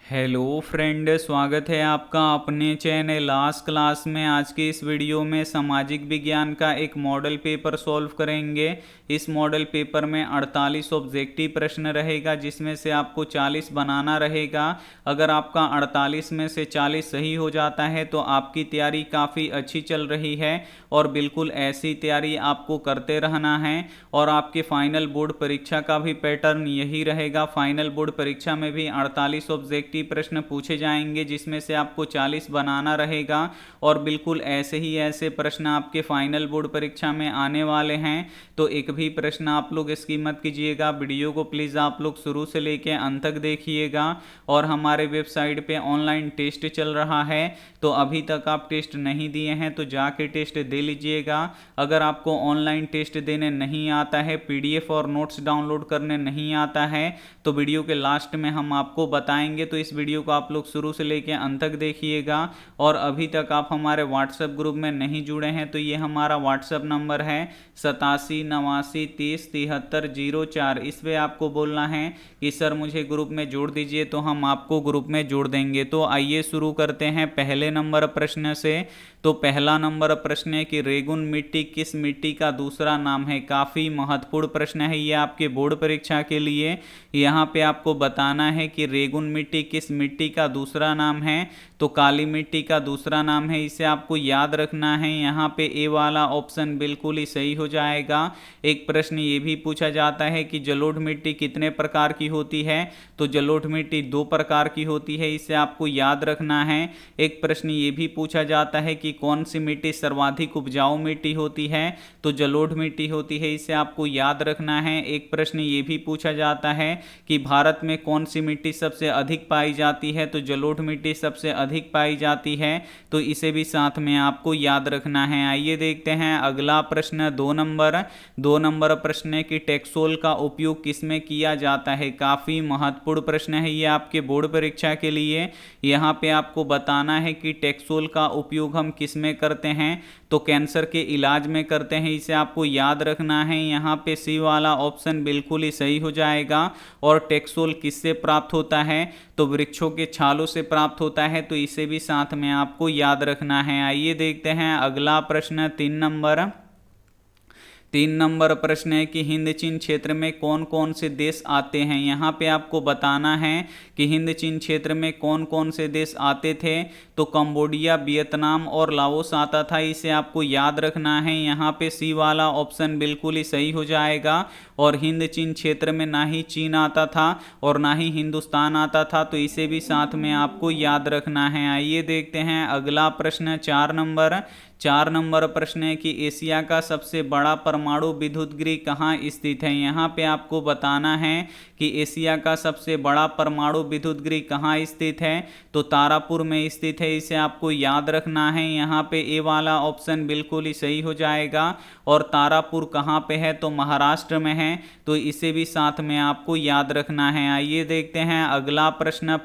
Hello friend, स्वागत है आपका अपने चैनल लास्ट क्लास में। आज के इस वीडियो में सामाजिक विज्ञान का एक मॉडल पेपर सॉल्व करेंगे। इस मॉडल पेपर में 48 ऑब्जेक्टिव प्रश्न रहेगा, जिसमें से आपको 40 बनाना रहेगा। अगर आपका 48 में से 40 सही हो जाता है तो आपकी तैयारी काफ़ी अच्छी चल रही है और बिल्कुल ऐसी तैयारी आपको करते रहना है। और आपके फाइनल बोर्ड परीक्षा का भी पैटर्न यही रहेगा। फाइनल बोर्ड परीक्षा में भी 48 ऑब्जेक्टिव प्रश्न पूछे जाएंगे, जिसमें से आपको 40 बनाना रहेगा और बिल्कुल ऐसे ही ऐसे प्रश्न आपके फाइनल बोर्ड परीक्षा में आने वाले हैं। तो एक भी प्रश्न आप लोग स्किप मत कीजिएगा। वीडियो को प्लीज़ आप लोग शुरू से लेकर अंत तक देखिएगा। और हमारे वेबसाइट पे ऑनलाइन टेस्ट चल रहा है, तो अभी तक आप टेस्ट नहीं दिए हैं तो जाके टेस्ट दे लीजिएगा। अगर आपको ऑनलाइन टेस्ट देने नहीं आता है, पीडीएफ और नोट्स डाउनलोड करने नहीं आता है, तो वीडियो के लास्ट में हम आपको बताएंगे। तो इस वीडियो को आप लोग शुरू से लेकर अंत तक देखिएगा। और अभी तक आप हमारे व्हाट्सएप ग्रुप में नहीं जुड़े हैं तो ये हमारा व्हाट्सएप नंबर है 8789307304। इस पर आपको बोलना है कि सर मुझे ग्रुप में जोड़ दीजिए, तो हम आपको ग्रुप में जोड़ देंगे। तो आइए शुरू करते हैं पहले नंबर प्रश्न से। तो पहला नंबर प्रश्न है कि रेगुन मिट्टी किस मिट्टी का दूसरा नाम है। काफ़ी महत्वपूर्ण प्रश्न है ये आपके बोर्ड परीक्षा के लिए। यहाँ पे आपको बताना है कि रेगुन मिट्टी किस मिट्टी का दूसरा नाम है। तो काली मिट्टी का दूसरा नाम है, इसे आपको याद रखना है। यहाँ पे ए वाला ऑप्शन बिल्कुल ही सही हो जाएगा। एक प्रश्न ये भी पूछा जाता है कि जलोढ़ मिट्टी कितने प्रकार की होती है। तो जलोढ़ मिट्टी 2 प्रकार की होती है, इसे आपको याद रखना है। एक प्रश्न ये भी पूछा जाता है कि कौन सी मिट्टी सर्वाधिक उपजाऊ मिट्टी होती है। तो जलोढ़ मिट्टी होती है, इसे आपको याद रखना है। एक प्रश्न ये भी पूछा जाता है कि भारत में कौन सी मिट्टी सबसे अधिक पाई जाती है। तो जलोढ़ मिट्टी सबसे अधिक पाई जाती है, तो इसे भी साथ में आपको याद रखना है। आइए देखते हैं अगला प्रश्न। 2 नंबर प्रश्न है कि टेक्सोल का उपयोग किसमें किया जाता है। काफ़ी महत्वपूर्ण प्रश्न है ये आपके बोर्ड परीक्षा के लिए। यहाँ पे आपको बताना है कि टेक्सोल का उपयोग हम किसमें करते हैं। तो कैंसर के इलाज में करते हैं, इसे आपको याद रखना है। यहाँ पे सी वाला ऑप्शन बिल्कुल ही सही हो जाएगा। और टेक्सोल किससे प्राप्त होता है। तो वृक्षों के छालों से प्राप्त होता है, तो इसे भी साथ में आपको याद रखना है। आइए देखते हैं अगला प्रश्न। 3 नंबर प्रश्न है कि हिंद चीन क्षेत्र में कौन कौन से देश आते हैं। यहाँ पे आपको बताना है कि हिंद चीन क्षेत्र में कौन कौन से देश आते थे। तो कंबोडिया, वियतनाम और लाओस आता था, इसे आपको याद रखना है। यहाँ पे सी वाला ऑप्शन बिल्कुल ही सही हो जाएगा। और हिंद चीन क्षेत्र में ना ही चीन आता था और ना ही हिंदुस्तान आता था, तो इसे भी साथ में आपको याद रखना है। आइए देखते हैं अगला प्रश्न। 4 नंबर प्रश्न है कि एशिया का सबसे बड़ा परमाणु विद्युत गृह कहाँ स्थित है। यहाँ पे आपको बताना है कि एशिया का सबसे बड़ा परमाणु विद्युत गृह कहाँ स्थित है। तो तारापुर में स्थित है, इसे आपको याद रखना है। यहाँ पे ए वाला ऑप्शन बिल्कुल ही सही हो जाएगा। और तारापुर कहाँ पे है, तो महाराष्ट्र में है, तो इसे भी साथ में आपको याद रखना है। आइए देखते हैं अगला प्रश्न।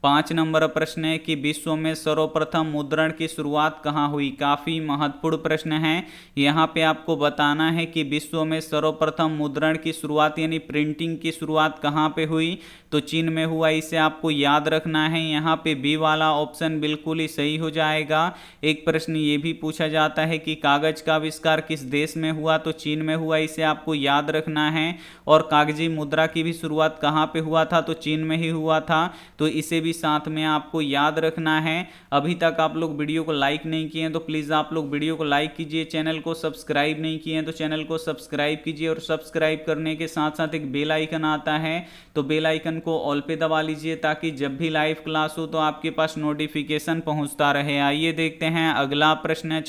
5 नंबर प्रश्न है कि विश्व में सर्वप्रथम मुद्रण की शुरुआत कहाँ हुई। काफ़ी महत्वपूर्ण प्रश्न है। यहाँ पे आपको बताना है कि विश्व में सर्वप्रथम मुद्रण की शुरुआत यानी प्रिंटिंग की शुरुआत कहाँ पे हुई। तो चीन में हुआ, इसे आपको याद रखना है। यहाँ पे बी वाला ऑप्शन बिल्कुल ही सही हो जाएगा। एक प्रश्न ये भी पूछा जाता है कि कागज का आविष्कार किस देश में हुआ। तो चीन में हुआ, इसे आपको याद रखना है। और कागजी मुद्रा की भी शुरुआत कहाँ पे हुआ था। तो चीन में ही हुआ था, तो इसे भी साथ में आपको याद रखना है। अभी तक आप लोग वीडियो को लाइक नहीं किए हैं तो प्लीज़ आप लोग वीडियो को लाइक कीजिए। चैनल को सब्सक्राइब नहीं किए हैं तो चैनल को सब्सक्राइब कीजिए। और सब्सक्राइब करने के साथ साथ एक बेल आइकन आता है, तो बेल आइकन को ऑल पे दबा लीजिए, ताकि जब भी लाइव क्लास हो तो आपके पास नोटिफिकेशन पहुंचता रहे। आइए देखते हैं अगला प्रश्न।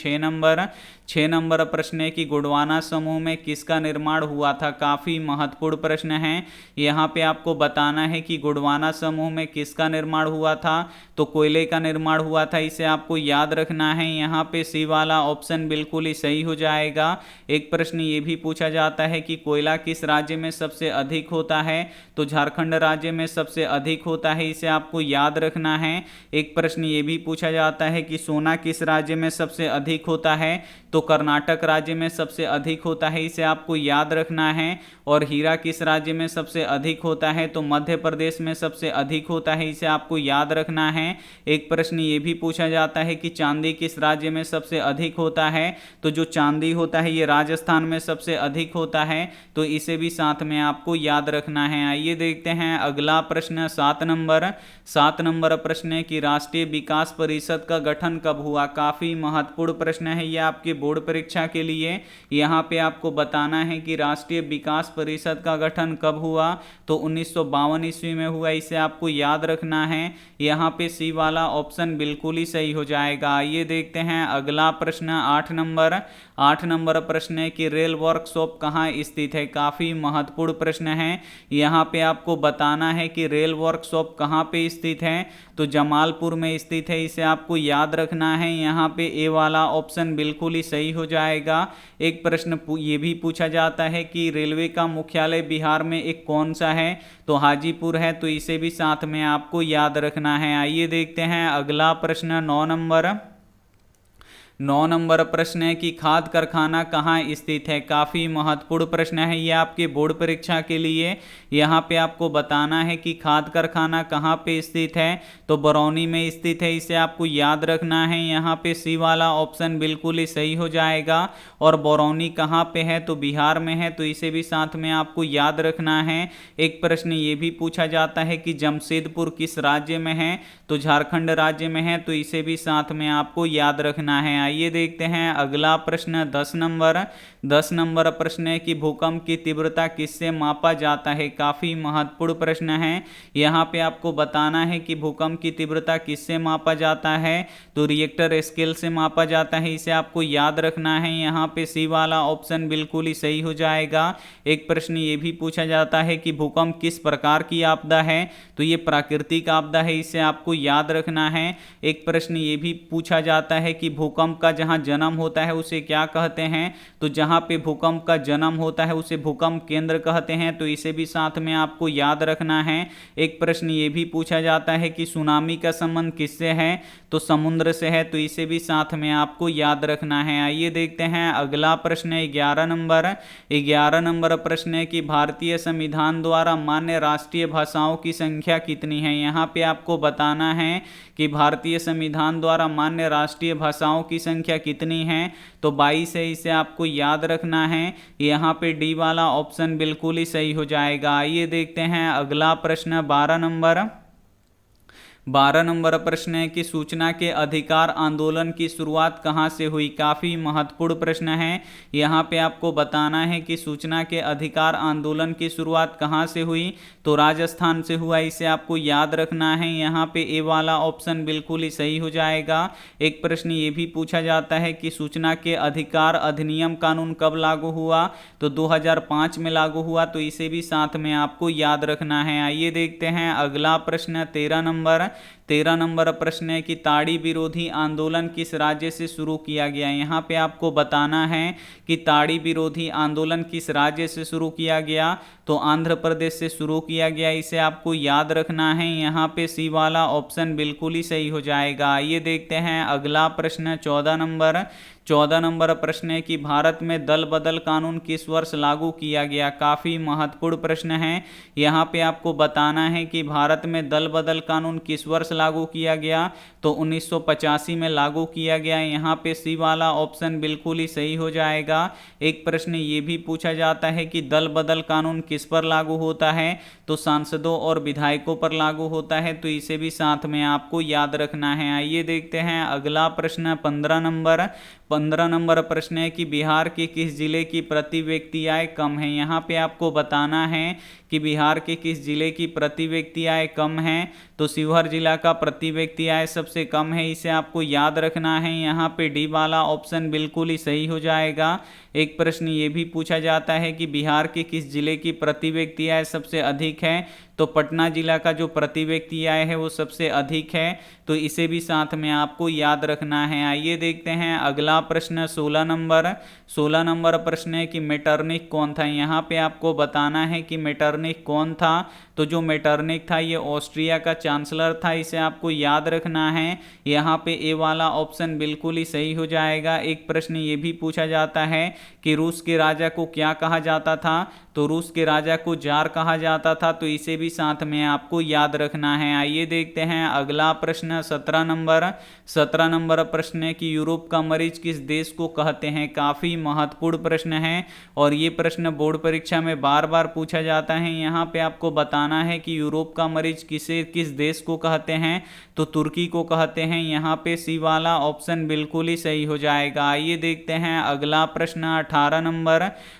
6 नंबर प्रश्न है कि गोंडवाना समूह में किसका निर्माण हुआ था। काफ़ी महत्वपूर्ण प्रश्न है। यहाँ पे आपको बताना है कि गोंडवाना समूह में किसका निर्माण निर्माण हुआ था? तो कोयले का निर्माण हुआ था, इसे आपको याद रखना है। यहाँ पे सी वाला ऑप्शन बिल्कुल ही सही हो जाएगा। एक प्रश्न ये भी पूछा जाता है कि कोयला किस राज्य में सबसे अधिक होता है? तो झारखंड राज्य में सबसे अधिक होता है, इसे आपको याद रखना है। एक प्रश्न ये भी पूछा जाता है कि सोना किस राज्य में सबसे अधिक होता है? तो कर्नाटक राज्य में सबसे अधिक होता है, इसे आपको याद रखना है। और हीरा किस राज्य में सबसे अधिक होता है? तो मध्य प्रदेश में सबसे अधिक होता है, इसे आपको याद रखना है। एक प्रश्न ये भी पूछा जाता है कि चांदी किस राज्य में सबसे अधिक होता है? तो जो चांदी होता है ये राजस्थान में सबसे अधिक होता है, तो इसे भी साथ में आपको याद रखना है। आइए देखते हैं अगला प्रश्न 7 नंबर प्रश्न है कि राष्ट्रीय विकास परिषद का गठन कब हुआ? काफी महत्वपूर्ण प्रश्न है ये आपके बोर्ड परीक्षा के लिए। यहाँ पे आपको बताना है कि राष्ट्रीय विकास परिषद का गठन कब हुआ? तो 1952 ईस्वी में हुआ, इसे आपको याद रखना है। यहाँ पे सी वाला ऑप्शन बिल्कुल ही सही हो जाएगा। आइए देखते हैं अगला प्रश्न 8 नंबर प्रश्न है कि रेल वर्कशॉप कहाँ स्थित है? काफी महत्वपूर्ण प्रश्न है। यहाँ पे आपको बताना है कि रेल वर्कशॉप कहाँ पे स्थित है? तो जमालपुर में स्थित है, इसे आपको याद रखना है। यहाँ पे ए वाला ऑप्शन बिल्कुल ही सही हो जाएगा। एक प्रश्न ये भी पूछा जाता है कि रेलवे का मुख्यालय बिहार में एक कौन सा है? तो हाजीपुर है, तो इसे भी साथ में आपको याद रखना है। आइए देखते हैं अगला प्रश्न 9 नंबर प्रश्न है कि खाद कारखाना कहाँ स्थित है? काफ़ी महत्वपूर्ण प्रश्न है ये आपके बोर्ड परीक्षा के लिए। यहाँ पे आपको बताना है कि खाद कारखाना कहाँ पे स्थित है? तो बरौनी में स्थित है, इसे आपको याद रखना है। यहाँ पे सी वाला ऑप्शन बिल्कुल ही सही हो जाएगा। और बरौनी कहाँ पे है? तो बिहार में है, तो इसे भी साथ में आपको याद रखना है। एक प्रश्न ये भी पूछा जाता है कि जमशेदपुर किस राज्य में है? तो झारखंड राज्य में है, तो इसे भी साथ में आपको याद रखना है। आइए देखते हैं अगला प्रश्न 10 नंबर प्रश्न है कि भूकंप की तीव्रता किससे मापा जाता है? काफी महत्वपूर्ण प्रश्न है। यहाँ पे आपको बताना है कि भूकंप की तीव्रता किससे मापा जाता है? तो रिएक्टर स्केल से मापा जाता है, इसे आपको याद रखना है। यहाँ पे सी वाला ऑप्शन बिल्कुल ही सही हो जाएगा। एक प्रश्न ये भी पूछा जाता है कि भूकंप किस प्रकार की आपदा है? तो ये प्राकृतिक आपदा है, इसे आपको याद रखना है। एक प्रश्न ये भी पूछा जाता है कि भूकंप का जहां जन्म होता है उसे क्या कहते हैं? तो जहां पे भूकंप का जन्म होता है उसे भूकंप केंद्र कहते हैं, तो इसे भी साथ में आपको याद रखना है। एक प्रश्न ये भी पूछा जाता है कि सुनामी का संबंध किससे है? तो समुद्र से है, तो इसे भी साथ में आपको याद रखना है। आइए देखते हैं अगला प्रश्न 11 नंबर प्रश्न है कि भारतीय संविधान द्वारा मान्य राष्ट्रीय भाषाओं की संख्या कितनी है? यहाँ पे आपको बताना है कि भारतीय संविधान द्वारा मान्य राष्ट्रीय भाषाओं की संख्या कितनी है? तो 22 है, इसे आपको याद रखना है। यहाँ पे डी वाला ऑप्शन बिल्कुल ही सही हो जाएगा। आइए देखते हैं अगला प्रश्न 12 नंबर प्रश्न है कि सूचना के अधिकार आंदोलन की शुरुआत कहाँ से हुई? काफ़ी महत्वपूर्ण प्रश्न है। यहाँ पे आपको बताना है कि सूचना के अधिकार आंदोलन की शुरुआत कहाँ से हुई? तो राजस्थान से हुआ, इसे आपको याद रखना है। यहाँ पे ए वाला ऑप्शन बिल्कुल ही सही हो जाएगा। एक प्रश्न ये भी पूछा जाता है कि सूचना के अधिकार अधिनियम कानून कब लागू हुआ? तो 2005 में लागू हुआ, तो इसे भी साथ में आपको याद रखना है। आइए देखते हैं अगला प्रश्न 13 नंबर प्रश्न है कि ताड़ी विरोधी आंदोलन किस राज्य से शुरू किया गया? यहाँ पे आपको बताना है कि ताड़ी विरोधी आंदोलन किस राज्य से शुरू किया गया? तो आंध्र प्रदेश से शुरू किया गया, इसे आपको याद रखना है। यहाँ पे सी वाला ऑप्शन बिल्कुल ही सही हो जाएगा। आइए देखते हैं अगला प्रश्न 14 नंबर प्रश्न है कि भारत में दल बदल कानून किस वर्ष लागू किया गया? काफ़ी महत्वपूर्ण प्रश्न है। यहाँ पे आपको बताना है कि भारत में दल बदल कानून किस वर्ष लागू किया गया? तो 1985 में लागू किया गया। यहाँ पे सी वाला ऑप्शन बिल्कुल ही सही हो जाएगा। एक प्रश्न ये भी पूछा जाता है कि दल बदल कानून किस पर लागू होता है? तो सांसदों और विधायकों पर लागू होता है, तो इसे भी साथ में आपको याद रखना है। आइए देखते हैं अगला प्रश्न 15 नंबर प्रश्न है कि बिहार के किस जिले की प्रति व्यक्ति आय कम है? यहाँ पे आपको बताना है कि बिहार के किस जिले की प्रति व्यक्ति आय कम है? तो शिवहर जिला का प्रति व्यक्ति आय सबसे कम है, इसे आपको याद रखना है। यहाँ पे डी वाला ऑप्शन बिल्कुल ही सही हो जाएगा। एक प्रश्न ये भी पूछा जाता है कि बिहार के किस जिले की प्रति व्यक्ति आय सबसे अधिक है? तो पटना जिला का जो प्रति व्यक्ति आय है वो सबसे अधिक है, तो इसे भी साथ में आपको याद रखना है। आइए देखते हैं अगला प्रश्न 16 नंबर प्रश्न है कि मेटरनिख कौन था। यहाँ पे आपको बताना है कि मेटरनिख कौन था। तो जो मेटरनिख था ये ऑस्ट्रिया का चांसलर था, इसे आपको याद रखना है। यहाँ पे ए वाला ऑप्शन बिल्कुल ही सही हो जाएगा। एक प्रश्न ये भी पूछा जाता है कि रूस के राजा को क्या कहा जाता था, तो रूस के राजा को जार कहा जाता था, तो इसे भी साथ में आपको याद रखना है। आइए देखते हैं अगला प्रश्न 17 नंबर प्रश्न है कि यूरोप का मरीज किस देश को कहते हैं। काफी महत्वपूर्ण प्रश्न है और ये प्रश्न बोर्ड परीक्षा में बार बार पूछा जाता है। यहाँ पे आपको बताना है कि यूरोप का मरीज किस देश को कहते हैं, तो तुर्की को कहते हैं। यहाँ पे सी वाला ऑप्शन बिल्कुल ही सही हो जाएगा। आइए देखते हैं अगला प्रश्न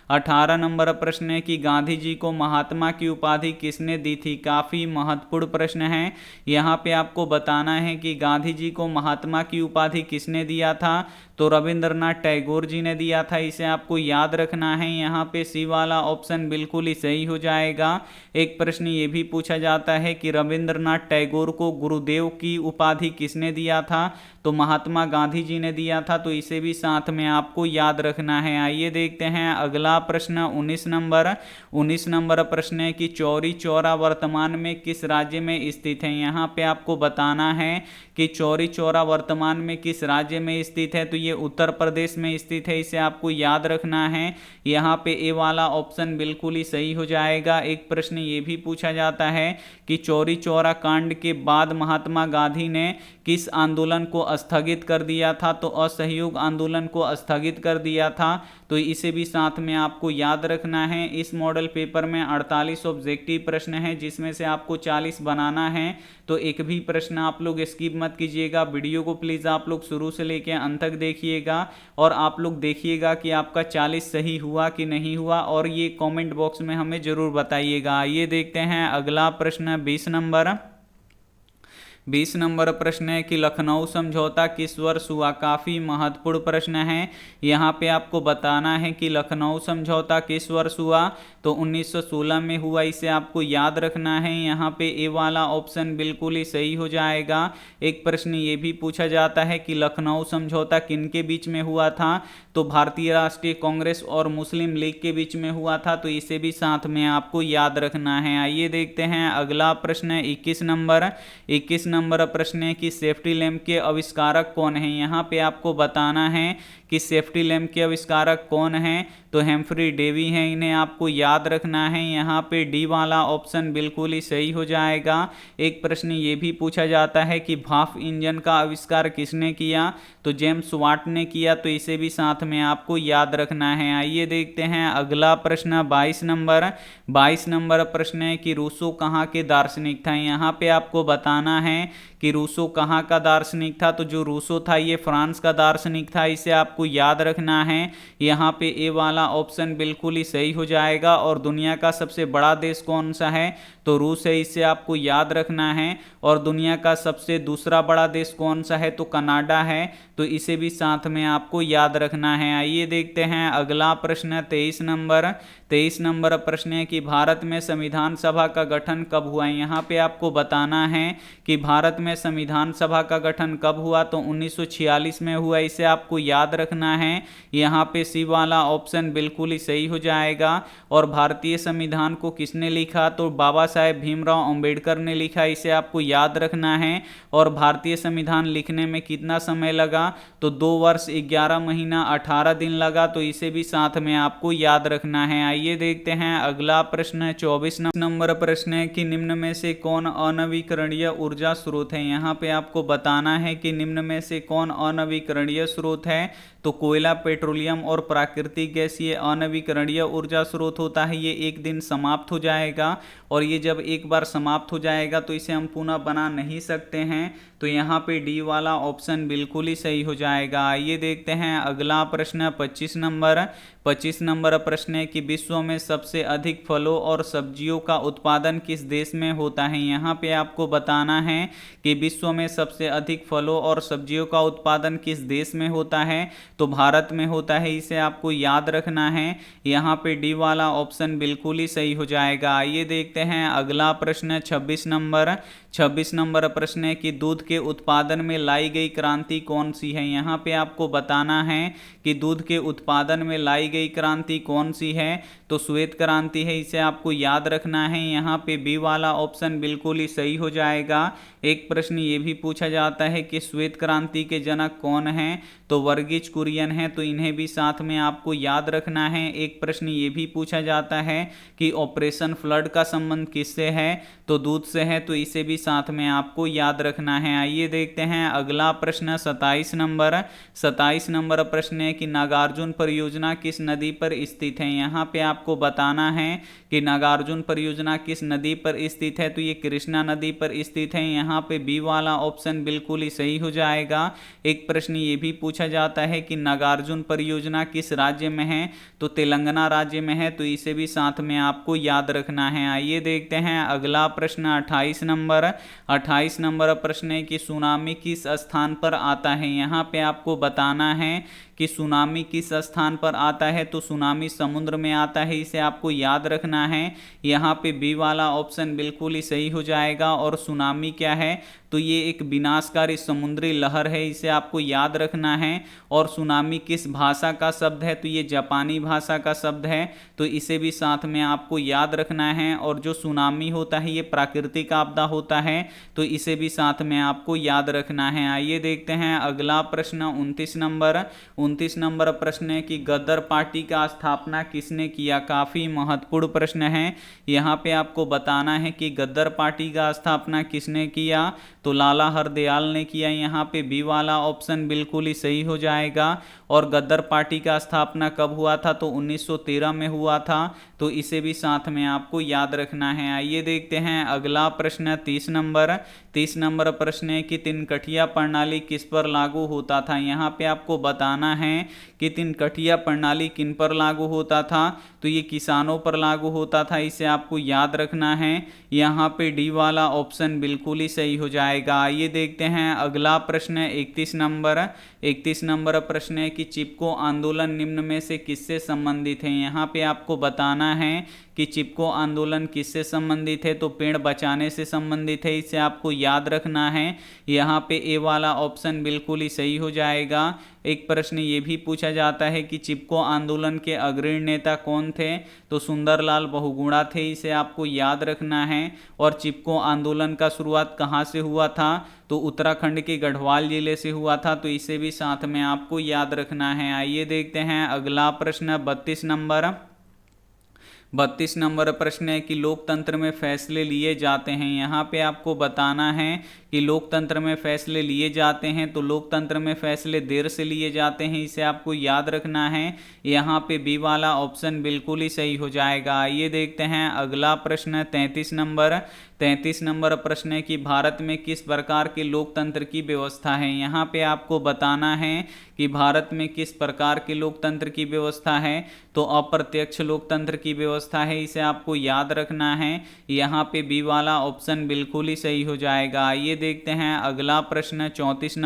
18 नंबर प्रश्न है कि गांधी जी को महात्मा की उपाधि किसने दी थी। काफी महत्वपूर्ण प्रश्न है। यहाँ पे आपको बताना है कि गांधी जी को महात्मा की उपाधि किसने दिया था, तो रविंद्रनाथ टैगोर जी ने दिया था, इसे आपको याद रखना है। यहाँ पे सी वाला ऑप्शन बिल्कुल ही सही हो जाएगा। एक प्रश्न ये भी पूछा जाता है कि रविंद्रनाथ टैगोर को गुरुदेव की उपाधि किसने दिया था, तो महात्मा गांधी जी ने दिया था, तो इसे भी साथ में आपको याद रखना है। आइए देखते हैं अगला प्रश्न 19 नंबर प्रश्न है कि चौरी चौरा वर्तमान में किस राज्य में स्थित है। यहाँ पे आपको बताना है कि चौरी चौरा वर्तमान में किस राज्य में स्थित है, तो ये उत्तर प्रदेश में स्थित है, इसे आपको याद रखना है। यहाँ पे ए वाला ऑप्शन बिल्कुल ही सही हो जाएगा। एक प्रश्न ये भी पूछा जाता है कि चौरी चौरा कांड के बाद महात्मा गांधी ने किस आंदोलन को स्थगित कर दिया था, तो असहयोग आंदोलन को स्थगित कर दिया था, तो इसे भी साथ में आपको याद रखना है। इस मॉडल पेपर में 48 ऑब्जेक्टिव प्रश्न है जिसमें से आपको 40 बनाना है, तो एक भी प्रश्न आप लोग स्किप मत कीजिएगा। वीडियो को प्लीज़ आप लोग शुरू से लेकर अंत तक देखिएगा और आप लोग देखिएगा कि आपका 40 सही हुआ कि नहीं हुआ, और ये कमेंट बॉक्स में हमें ज़रूर बताइएगा। ये देखते हैं अगला प्रश्न 20 नंबर प्रश्न है कि लखनऊ समझौता किस वर्ष हुआ। काफ़ी महत्वपूर्ण प्रश्न है। यहाँ पे आपको बताना है कि लखनऊ समझौता किस वर्ष हुआ, तो 1916 में हुआ, इसे आपको याद रखना है। यहाँ पे ए वाला ऑप्शन बिल्कुल ही सही हो जाएगा। एक प्रश्न ये भी पूछा जाता है कि लखनऊ समझौता किनके बीच में हुआ था, तो भारतीय राष्ट्रीय कांग्रेस और मुस्लिम लीग के बीच में हुआ था, तो इसे भी साथ में आपको याद रखना है। आइए देखते हैं अगला प्रश्न 21 नंबर प्रश्न है कि सेफ्टी लैंप के आविष्कारक कौन है। यहाँ पे आपको बताना है कि सेफ्टी लैंप के आविष्कारक कौन हैं, तो हेम्फ्री डेवी हैं, इन्हें आपको याद रखना है। यहाँ पे डी वाला ऑप्शन बिल्कुल ही सही हो जाएगा। एक प्रश्न ये भी पूछा जाता है कि भाप इंजन का आविष्कार किसने किया, तो जेम्स वाट ने किया, तो इसे भी साथ में आपको याद रखना है। आइए देखते हैं अगला प्रश्न 22 नंबर प्रश्न है कि रूसो कहाँ के दार्शनिक था। यहाँ पे आपको बताना है कि रूसो कहाँ का दार्शनिक था, तो जो रूसो था ये फ्रांस का दार्शनिक था, इसे आपको याद रखना है। यहाँ पे ए वाला ऑप्शन बिल्कुल ही सही हो जाएगा। और दुनिया का सबसे बड़ा देश कौन सा है, तो रूस है, इसे आपको याद रखना है। और दुनिया का सबसे दूसरा बड़ा देश कौन सा है, तो कनाडा है, तो इसे भी साथ में आपको याद रखना है। आइए देखते हैं अगला प्रश्न 23 नंबर प्रश्न है कि भारत में संविधान सभा का गठन कब हुआ। यहाँ पे आपको बताना है कि भारत में संविधान सभा का गठन कब हुआ, तो 1946 में हुआ, इसे आपको याद रखना है। यहाँ पे सी वाला ऑप्शन बिल्कुल ही सही हो जाएगा। और भारतीय संविधान को किसने लिखा, तो बाबा साहेब भीमराव अंबेडकर ने लिखा, इसे आपको याद रखना है। और भारतीय संविधान लिखने में कितना समय लगा, तो 2 वर्ष 11 महीना 18 दिन लगा, तो इसे भी साथ में आपको याद रखना है। आइए देखते हैं अगला प्रश्न 24 नंबर प्रश्न है कि निम्न में से कौन अनवीकरणीय ऊर्जा स्रोत है। यहाँ पे आपको बताना है कि निम्न में से कौन अनवीकरणीय स्रोत है, तो कोयला, पेट्रोलियम और प्राकृतिक गैस ये अनवीकरणीय ऊर्जा स्रोत होता है। ये एक दिन समाप्त हो जाएगा, और ये जब एक बार समाप्त हो जाएगा तो इसे हम पुनः बना नहीं सकते हैं, तो यहाँ पे डी वाला ऑप्शन बिल्कुल ही सही हो जाएगा। आइए देखते हैं अगला प्रश्न 25 नंबर प्रश्न है कि विश्व में सबसे अधिक फलों और सब्जियों का उत्पादन किस देश में होता है। यहाँ पे आपको बताना है कि विश्व में सबसे अधिक फलों और सब्जियों का उत्पादन किस देश में होता है, तो भारत में होता है, इसे आपको याद रखना है। यहाँ पे डी वाला ऑप्शन बिल्कुल ही सही हो जाएगा। आइए देखते हैं अगला प्रश्न 26 नंबर प्रश्न है कि दूध के उत्पादन में लाई गई क्रांति कौन सी है। यहाँ पे आपको बताना है कि दूध के उत्पादन में लाई गई क्रांति कौन सी है, तो श्वेत क्रांति है, इसे आपको याद रखना है। यहाँ पे बी वाला ऑप्शन बिल्कुल ही सही हो जाएगा। एक प्रश्न ये भी पूछा जाता है कि श्वेत क्रांति के जनक कौन हैं, तो वर्गीज कुरियन है, तो इन्हें भी साथ में आपको याद रखना है। एक प्रश्न ये भी पूछा जाता है कि ऑपरेशन फ्लड का संबंध किससे है, तो दूध से है, तो इसे भी साथ में आपको याद रखना है। आइए देखते हैं अगला प्रश्न 27 नंबर प्रश्न है कि नागार्जुन परियोजना किस नदी पर स्थित है। यहाँ पे आपको बताना है कि नागार्जुन परियोजना किस नदी पर स्थित है, तो ये कृष्णा नदी पर स्थित है। यहाँ पे बी वाला ऑप्शन बिल्कुल ही सही हो जाएगा। एक प्रश्न ये भी पूछा जाता है कि नागार्जुन परियोजना किस राज्य में है, तो तेलंगाना राज्य में है, तो इसे भी साथ में आपको याद रखना है। आइए देखते हैं अगला प्रश्न 28 नंबर प्रश्न है कि सुनामी किस स्थान पर आता है। यहाँ पे आपको बताना है कि सुनामी किस स्थान पर आता है, तो सुनामी समुद्र में आता है, इसे आपको याद रखना है। यहाँ पे बी वाला ऑप्शन बिल्कुल ही सही हो जाएगा। और सुनामी क्या है, तो ये एक विनाशकारी समुद्री लहर है, इसे आपको याद रखना है। और सुनामी किस भाषा का शब्द है, तो ये जापानी भाषा का शब्द है, तो इसे भी साथ में आपको याद रखना है। और जो सुनामी होता है ये प्राकृतिक आपदा होता है, तो इसे भी साथ में आपको याद रखना है। आइए देखते हैं अगला प्रश्न 29 नंबर प्रश्न है कि गदर पार्टी का स्थापना किसने किया। काफी महत्वपूर्ण प्रश्न है। यहाँ पे आपको बताना है कि गदर पार्टी का स्थापना किसने किया, तो लाला हरदयाल ने किया। यहाँ पे बी वाला ऑप्शन बिल्कुल ही सही हो जाएगा। और गदर पार्टी का स्थापना कब हुआ था, तो 1913 में हुआ था, तो इसे भी साथ में आपको याद रखना है। आइए देखते हैं अगला प्रश्न 30 नंबर प्रश्न है कि तिनकठिया प्रणाली किस पर लागू होता था। यहाँ पे आपको बताना है कि तिनकठिया प्रणाली किन पर लागू होता था, तो ये किसानों पर लागू होता था, इसे आपको याद रखना है। यहाँ पे डी वाला ऑप्शन बिल्कुल ही सही हो जाएगा। आइए देखते हैं अगला प्रश्न 31 नंबर प्रश्न है कि चिपको आंदोलन निम्न में से किससे संबंधित है। यहाँ पे आपको बताना है कि चिपको आंदोलन किससे संबंधित है, तो पेड़ बचाने से संबंधित है, इसे आपको याद रखना है। यहाँ पे ए वाला ऑप्शन बिल्कुल ही सही हो जाएगा। एक प्रश्न ये भी पूछा जाता है कि चिपको आंदोलन के अग्रणी नेता कौन थे, तो सुंदरलाल बहुगुणा थे, इसे आपको याद रखना है। और चिपको आंदोलन का शुरुआत कहाँ से हुआ था, तो उत्तराखंड के गढ़वाल जिले से हुआ था, तो इसे भी साथ में आपको याद रखना है। आइए देखते हैं अगला प्रश्न 32 नंबर प्रश्न है कि लोकतंत्र में फैसले लिए जाते हैं। यहाँ पे आपको बताना है कि लोकतंत्र में फैसले लिए जाते हैं, तो लोकतंत्र में फैसले देर से लिए जाते हैं, इसे आपको याद रखना है। यहाँ पे बी वाला ऑप्शन बिल्कुल ही सही हो जाएगा। आइए देखते हैं अगला प्रश्न 33 नंबर प्रश्न है कि भारत में किस प्रकार के लोकतंत्र की व्यवस्था है। यहाँ पे आपको बताना है कि भारत में किस प्रकार के लोकतंत्र की व्यवस्था है, तो अप्रत्यक्ष लोकतंत्र की व्यवस्था है, इसे आपको याद रखना है। यहाँ पे बी वाला ऑप्शन बिल्कुल ही सही हो जाएगा। आइए देखते हैं अगला प्रश्न 34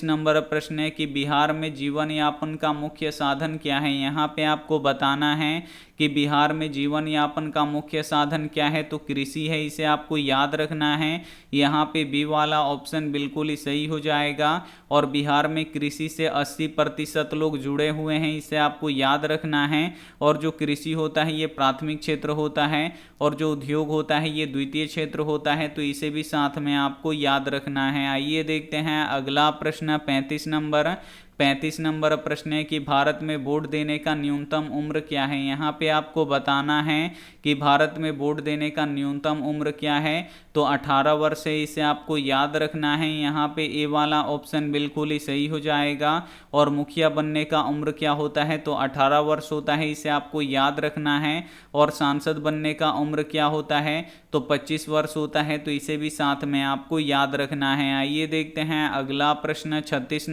नंबर प्रश्न है कि बिहार में जीवन यापन का मुख्य साधन क्या है। यहाँ पे आपको बताना है कि बिहार में जीवन यापन का मुख्य साधन क्या है, तो कृषि है, इसे आपको याद रखना है। यहाँ पे बी वाला ऑप्शन बिल्कुल ही सही हो जाएगा। और बिहार में कृषि से 80% लोग जुड़े हुए हैं, इसे आपको याद रखना है। और जो कृषि होता है ये प्राथमिक क्षेत्र होता है, और जो उद्योग होता है ये द्वितीय क्षेत्र होता है, तो इसे भी साथ में आपको याद रखना है। आइए देखते हैं अगला प्रश्न 35 नंबर प्रश्न है कि भारत में वोट देने का न्यूनतम उम्र क्या है। यहाँ पे आपको बताना है कि भारत में वोट देने का न्यूनतम उम्र क्या है, तो 18 वर्ष है, इसे आपको याद रखना है। यहाँ पे ए वाला ऑप्शन बिल्कुल ही सही हो जाएगा। और मुखिया बनने का उम्र क्या होता है, तो 18 वर्ष होता है, इसे आपको याद रखना है। और सांसद बनने का उम्र क्या होता है, तो 25 वर्ष होता है, तो इसे भी साथ में आपको याद रखना है। आइए देखते हैं अगला प्रश्न 36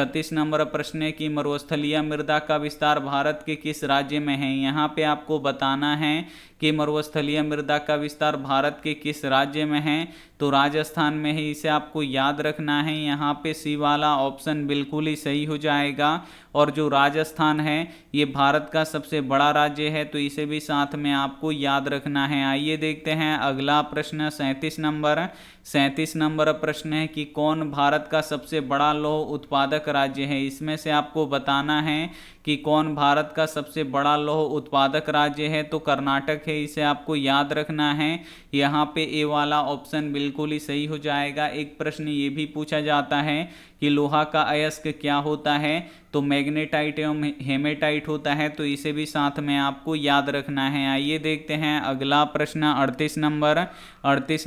36 नंबर प्रश्न है कि मरुस्थलीय मृदा का विस्तार भारत के किस राज्य में है। यहाँ पे आपको बताना है कि मरुस्थलीय मृदा का विस्तार भारत के किस राज्य में है, तो राजस्थान में है, इसे आपको याद रखना है। यहाँ पे सी वाला ऑप्शन बिल्कुल ही सही हो जाएगा। और जो राजस्थान है ये भारत का सबसे बड़ा राज्य है, तो इसे भी साथ में आपको याद रखना है। आइए देखते हैं अगला प्रश्न 37 नंबर प्रश्न है कि कौन भारत का सबसे बड़ा लौह उत्पादक राज्य है। इसमें से आपको बताना है कि कौन भारत का सबसे बड़ा लौह उत्पादक राज्य है, तो कर्नाटक है, इसे आपको याद रखना है। यहाँ पे ए वाला ऑप्शन बिल्कुल ही सही हो जाएगा। एक प्रश्न ये भी पूछा जाता है कि लोहा का अयस्क क्या होता है, तो मैग्नेटाइट एवं हेमेटाइट होता है, तो इसे भी साथ में आपको याद रखना है। आइए देखते हैं अगला प्रश्न 38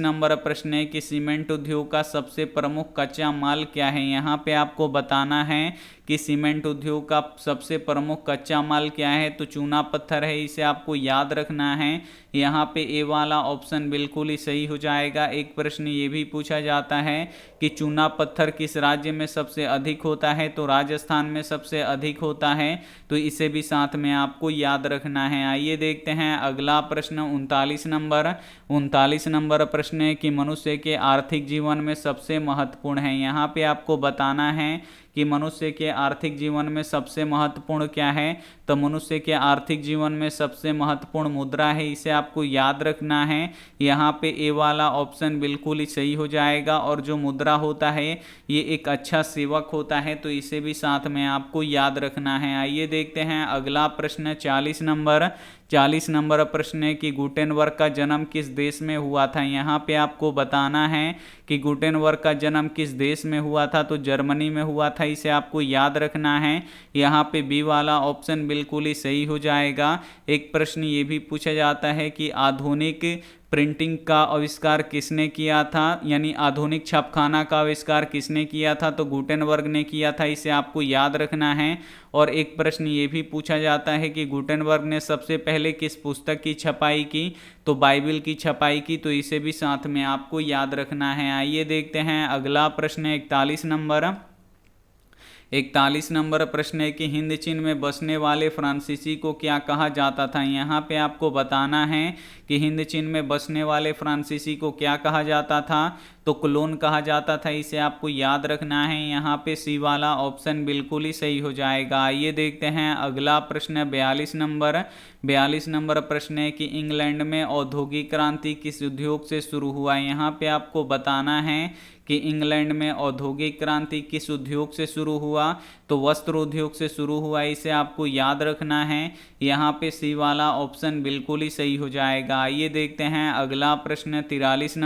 नंबर प्रश्न है कि सीमेंट उद्योग का सबसे प्रमुख कच्चा माल क्या है। यहाँ पे आपको बताना है कि सीमेंट उद्योग का सबसे प्रमुख कच्चा माल क्या है, तो चूना पत्थर है, इसे आपको याद रखना है। यहाँ पे ए वाला ऑप्शन बिल्कुल ही सही हो जाएगा। एक प्रश्न ये भी पूछा जाता है कि चूना पत्थर किस राज्य में सबसे अधिक होता है, तो राजस्थान में सबसे अधिक होता है, तो इसे भी साथ में आपको याद रखना है। आइए देखते हैं अगला प्रश्न 39 नंबर प्रश्न है कि मनुष्य के आर्थिक जीवन में सबसे महत्वपूर्ण है। यहाँ पे आपको बताना है कि मनुष्य के आर्थिक जीवन में सबसे महत्वपूर्ण क्या है, तो मनुष्य के आर्थिक जीवन में सबसे महत्वपूर्ण मुद्रा है, इसे आपको याद रखना है। यहाँ पे ए वाला ऑप्शन बिल्कुल ही सही हो जाएगा। और जो मुद्रा होता है ये एक अच्छा सेवक होता है, तो इसे भी साथ में आपको याद रखना है। आइए देखते हैं अगला प्रश्न 40 नंबर प्रश्न है कि गुटेनबर्ग का जन्म किस देश में हुआ था। यहाँ पे आपको बताना है कि गुटेनबर्ग का जन्म किस देश में हुआ था, तो जर्मनी में हुआ था, इसे आपको याद रखना है। यहाँ पे बी वाला ऑप्शन बिल्कुल ही सही हो जाएगा। एक प्रश्न ये भी पूछा जाता है कि आधुनिक प्रिंटिंग का आविष्कार किसने किया था, यानी आधुनिक छापखाना का आविष्कार किसने किया था, तो गुटेनबर्ग ने किया था, इसे आपको याद रखना है। और एक प्रश्न ये भी पूछा जाता है कि गुटेनबर्ग ने सबसे पहले किस पुस्तक की छपाई की, तो बाइबिल की छपाई की, तो इसे भी साथ में आपको याद रखना है। आइए देखते हैं अगला प्रश्न 41 नंबर प्रश्न है कि हिंद चीन में बसने वाले फ्रांसीसी को क्या कहा जाता था। यहाँ पे आपको बताना है कि हिंद चीन में बसने वाले फ्रांसीसी को क्या कहा जाता था, तो क्लोन कहा जाता था, इसे आपको याद रखना है। यहाँ पे सी वाला ऑप्शन बिल्कुल ही सही हो जाएगा। आइए देखते हैं अगला प्रश्न 42 नंबर प्रश्न है कि इंग्लैंड में औद्योगिक क्रांति किस उद्योग से शुरू हुआ। यहाँ पे आपको बताना है कि इंग्लैंड में औद्योगिक क्रांति किस उद्योग से शुरू हुआ, तो वस्त्र उद्योग से शुरू हुआ, इसे आपको याद रखना है। यहाँ पे सी वाला ऑप्शन बिल्कुल ही सही हो जाएगा। आइए देखते हैं अगला प्रश्न 43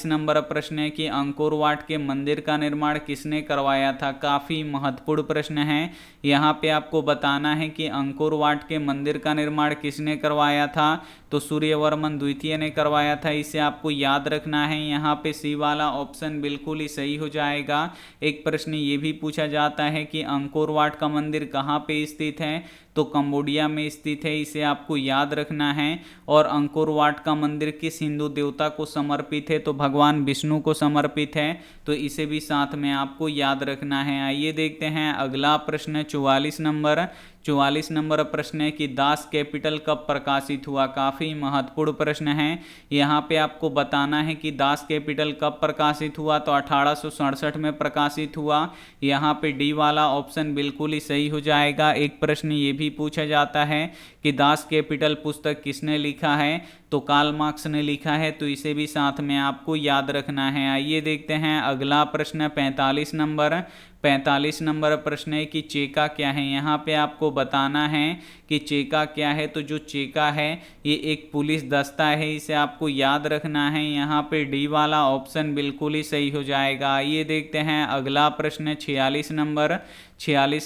नंबर प्रश्न है कि अंकोर वाट के मंदिर का निर्माण किसने करवाया था। काफ़ी महत्वपूर्ण प्रश्न है। यहाँ पे आपको बताना है कि अंकोर वाट के मंदिर का निर्माण किसने करवाया था, तो सूर्यवर्मन द्वितीय ने करवाया था, इसे आपको याद रखना है। यहाँ पे सी वाला ऑप्शन बिल्कुल ही सही हो जाएगा। एक प्रश्न ये भी पूछा जाता है कि अंकोर वाट का मंदिर कहाँ पे स्थित है, तो कंबोडिया में स्थित है, इसे आपको याद रखना है। और अंकोर वाट का मंदिर किस हिंदू देवता को समर्पित है, तो भगवान विष्णु को समर्पित है, तो इसे भी साथ में आपको याद रखना है। आइए देखते हैं अगला प्रश्न 44 नंबर प्रश्न है कि दास कैपिटल कब प्रकाशित हुआ। काफ़ी महत्वपूर्ण प्रश्न है। यहाँ पे आपको बताना है कि दास कैपिटल कब प्रकाशित हुआ, तो 1867 में प्रकाशित हुआ। यहाँ पे डी वाला ऑप्शन बिल्कुल ही सही हो जाएगा। एक प्रश्न ये भी पूछा जाता है कि दास कैपिटल पुस्तक किसने लिखा है, तो कार्ल मार्क्स ने लिखा है, तो इसे भी साथ में आपको याद रखना है। आइए देखते हैं अगला प्रश्न 45 नंबर प्रश्न है कि चेका क्या है। यहाँ पे आपको बताना है कि चेका क्या है, तो जो चेका है ये एक पुलिस दस्ता है, इसे आपको याद रखना है। यहाँ पे डी वाला ऑप्शन बिल्कुल ही सही हो जाएगा। आइए देखते हैं अगला प्रश्न 46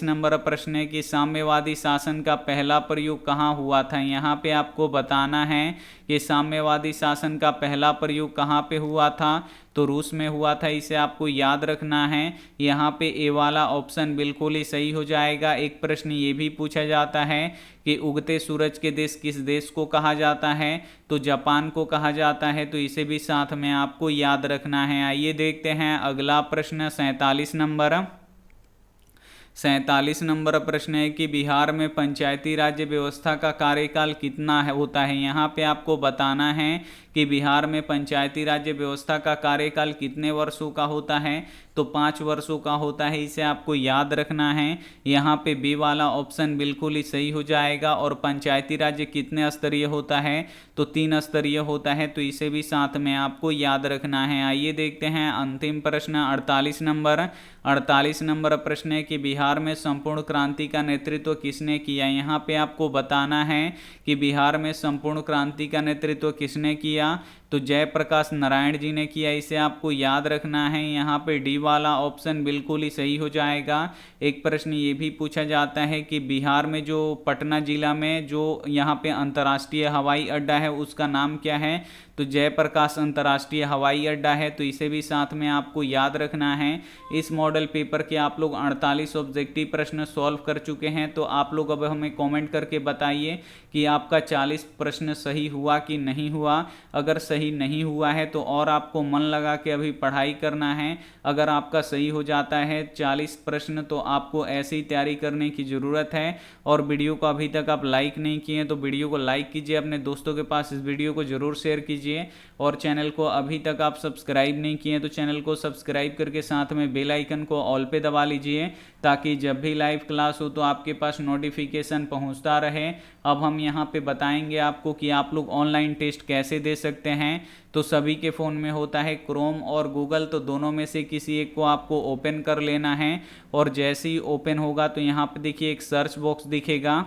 नंबर प्रश्न है कि साम्यवादी शासन का पहला प्रयोग कहाँ हुआ था। यहाँ पे आपको बताना है कि साम्यवादी शासन का पहला प्रयोग कहाँ पे हुआ था, तो रूस में हुआ था, इसे आपको याद रखना है। यहाँ पे ए वाला ऑप्शन बिल्कुल ही सही हो जाएगा। एक प्रश्न ये भी पूछा जाता है कि उगते सूरज के देश किस देश को कहा जाता है, तो जापान को कहा जाता है, तो इसे भी साथ में आपको याद रखना है। आइए देखते हैं अगला प्रश्न 47 47 नंबर प्रश्न है कि बिहार में पंचायती राज्य व्यवस्था का कार्यकाल कितना होता है। यहाँ पे आपको बताना है कि बिहार में पंचायती राज्य व्यवस्था का कार्यकाल कितने वर्षों का होता है, तो 5 वर्षों का होता है। इसे आपको याद रखना है। यहाँ पे बी वाला ऑप्शन बिल्कुल ही सही हो जाएगा। और पंचायती राज्य कितने स्तरीय होता है, तो 3 स्तरीय होता है, तो इसे भी साथ में आपको याद रखना है। आइए देखते हैं अंतिम प्रश्न 48 नंबर प्रश्न है कि बिहार में संपूर्ण क्रांति का नेतृत्व किसने किया। यहाँ पे आपको बताना है कि बिहार में संपूर्ण क्रांति का नेतृत्व किसने किया, तो जयप्रकाश नारायण जी ने किया। इसे आपको याद रखना है। यहाँ पे डी वाला ऑप्शन बिल्कुल ही सही हो जाएगा। एक प्रश्न ये भी पूछा जाता है कि बिहार में जो पटना जिला में जो यहाँ पे अंतर्राष्ट्रीय हवाई अड्डा है उसका नाम क्या है, तो जयप्रकाश अंतर्राष्ट्रीय हवाई अड्डा है, तो इसे भी साथ में आपको याद रखना है। इस मॉडल पेपर के आप लोग 48 ऑब्जेक्टिव प्रश्न सॉल्व कर चुके हैं। तो आप लोग अब हमें कमेंट करके बताइए कि आपका 40 प्रश्न सही हुआ कि नहीं हुआ। अगर सही नहीं हुआ है तो और आपको मन लगा के अभी पढ़ाई करना है। अगर आपका सही हो जाता है 40 प्रश्न तो आपको ऐसी तैयारी करने की ज़रूरत है। और वीडियो को अभी तक आप लाइक नहीं किए तो वीडियो को लाइक कीजिए, अपने दोस्तों के पास इस वीडियो को ज़रूर शेयर कीजिए। और चैनल को अभी तक आप सब्सक्राइब नहीं किए तो चैनल को सब्सक्राइब करके साथ में बेल आइकन को ऑल पे दबा लीजिए, ताकि जब भी लाइव क्लास हो तो आपके पास नोटिफिकेशन पहुंचता रहे। अब हम यहां पे बताएंगे आपको कि आप लोग ऑनलाइन टेस्ट कैसे दे सकते हैं। तो सभी के फ़ोन में होता है क्रोम और गूगल, तो दोनों में से किसी एक को आपको ओपन कर लेना है। और जैसे ही ओपन होगा तो यहाँ पे देखिए एक सर्च बॉक्स दिखेगा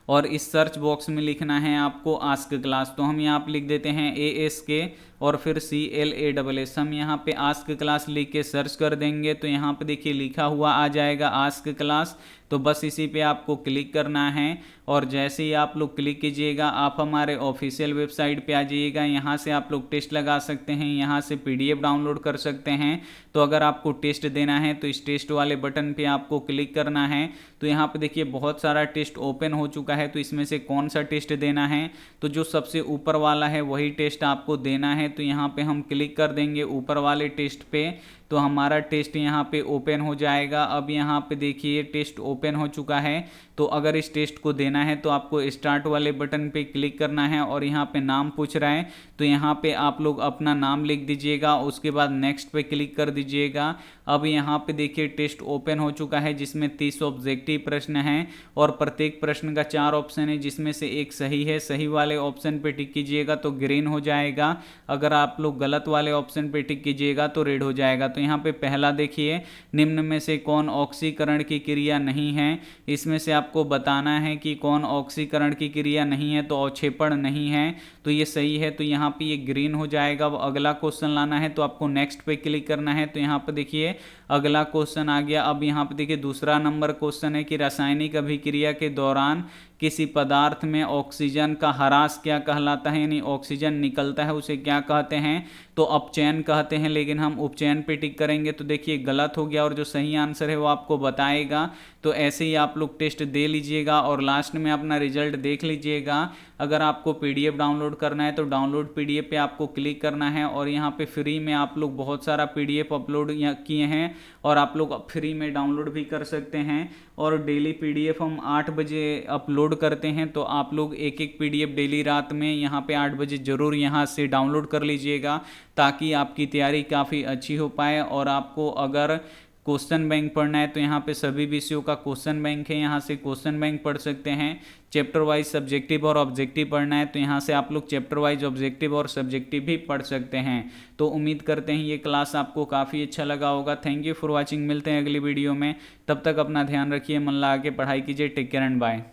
और इस सर्च बॉक्स में लिखना है आपको आस्क क्लास। तो हम यहाँ पे लिख देते हैं ASK और फिर CLASS। हम यहाँ पे आस्क क्लास लिख के सर्च कर देंगे तो यहाँ पे देखिए लिखा हुआ आ जाएगा आस्क क्लास। तो बस इसी पे आपको क्लिक करना है। और जैसे ही आप लोग क्लिक कीजिएगा आप हमारे ऑफिशियल वेबसाइट पे आ जाइएगा। यहाँ से आप लोग टेस्ट लगा सकते हैं, यहाँ से PDF डाउनलोड कर सकते हैं। तो अगर आपको टेस्ट देना है तो इस टेस्ट वाले बटन पे आपको क्लिक करना है। तो यहाँ पे देखिए बहुत सारा टेस्ट ओपन हो चुका है, तो इसमें से कौन सा टेस्ट देना है, तो जो सबसे ऊपर वाला है वही टेस्ट आपको देना है। तो यहाँ पे हम क्लिक कर देंगे ऊपर वाले टेस्ट पे, तो हमारा टेस्ट यहाँ पे ओपन हो जाएगा। अब यहाँ पे देखिए टेस्ट ओपन हो चुका है। तो अगर इस टेस्ट को देना है तो आपको स्टार्ट वाले बटन पे क्लिक करना है और यहाँ पे नाम पूछ रहा है तो यहाँ पे आप लोग अपना नाम लिख दीजिएगा, उसके बाद नेक्स्ट पे क्लिक कर दीजिएगा। अब यहाँ पे देखिए टेस्ट ओपन हो चुका है जिसमें 30 ऑब्जेक्टिव प्रश्न हैं और प्रत्येक प्रश्न का 4 ऑप्शन है जिसमें से एक सही है। सही वाले ऑप्शन पे टिक कीजिएगा तो ग्रीन हो जाएगा, अगर आप लोग गलत वाले ऑप्शन पे टिक कीजिएगा तो रेड हो जाएगा। तो यहाँ पे पहला देखिए, निम्न में से कौन ऑक्सीकरण की क्रिया नहीं है। इसमें से आपको बताना है कि कौन ऑक्सीकरण की क्रिया नहीं है, तो अवक्षेपण नहीं है, तो ये सही है। तो यहाँ पे ये ग्रीन हो जाएगा। अब अगला क्वेश्चन लाना है तो आपको नेक्स्ट पे क्लिक करना है। तो यहाँ पे देखिए अगला क्वेश्चन आ गया। अब यहाँ पे देखिए दूसरा नंबर क्वेश्चन है कि रासायनिक अभिक्रिया के दौरान किसी पदार्थ में ऑक्सीजन का ह्रास क्या कहलाता है, यानी ऑक्सीजन निकलता है उसे क्या कहते हैं, तो अपचयन कहते हैं। लेकिन हम उपचयन पे टिक करेंगे तो देखिए गलत हो गया और जो सही आंसर है वो आपको बताएगा। तो ऐसे ही आप लोग टेस्ट दे लीजिएगा और लास्ट में अपना रिजल्ट देख लीजिएगा। अगर आपको PDF डाउनलोड करना है तो डाउनलोड PDF पे आपको क्लिक करना है और यहाँ पे फ्री में आप लोग बहुत सारा PDF अपलोड किए हैं और आप लोग फ्री में डाउनलोड भी कर सकते हैं। और डेली PDF हम 8 बजे अपलोड करते हैं, तो आप लोग एक एक PDF डेली रात में यहाँ पे 8 बजे ज़रूर यहाँ से डाउनलोड कर लीजिएगा, ताकि आपकी तैयारी काफ़ी अच्छी हो पाए। और आपको अगर क्वेश्चन बैंक पढ़ना है तो यहाँ पे सभी विषयों का क्वेश्चन बैंक है, यहाँ से क्वेश्चन बैंक पढ़ सकते हैं। चैप्टर वाइज सब्जेक्टिव और ऑब्जेक्टिव पढ़ना है तो यहाँ से आप लोग चैप्टर वाइज ऑब्जेक्टिव और सब्जेक्टिव भी पढ़ सकते हैं। तो उम्मीद करते हैं ये क्लास आपको काफ़ी अच्छा लगा होगा। Thank you for watching. मिलते हैं अगली वीडियो में, तब तक अपना ध्यान रखिए, मन लगा के पढ़ाई कीजिए। Take care and bye.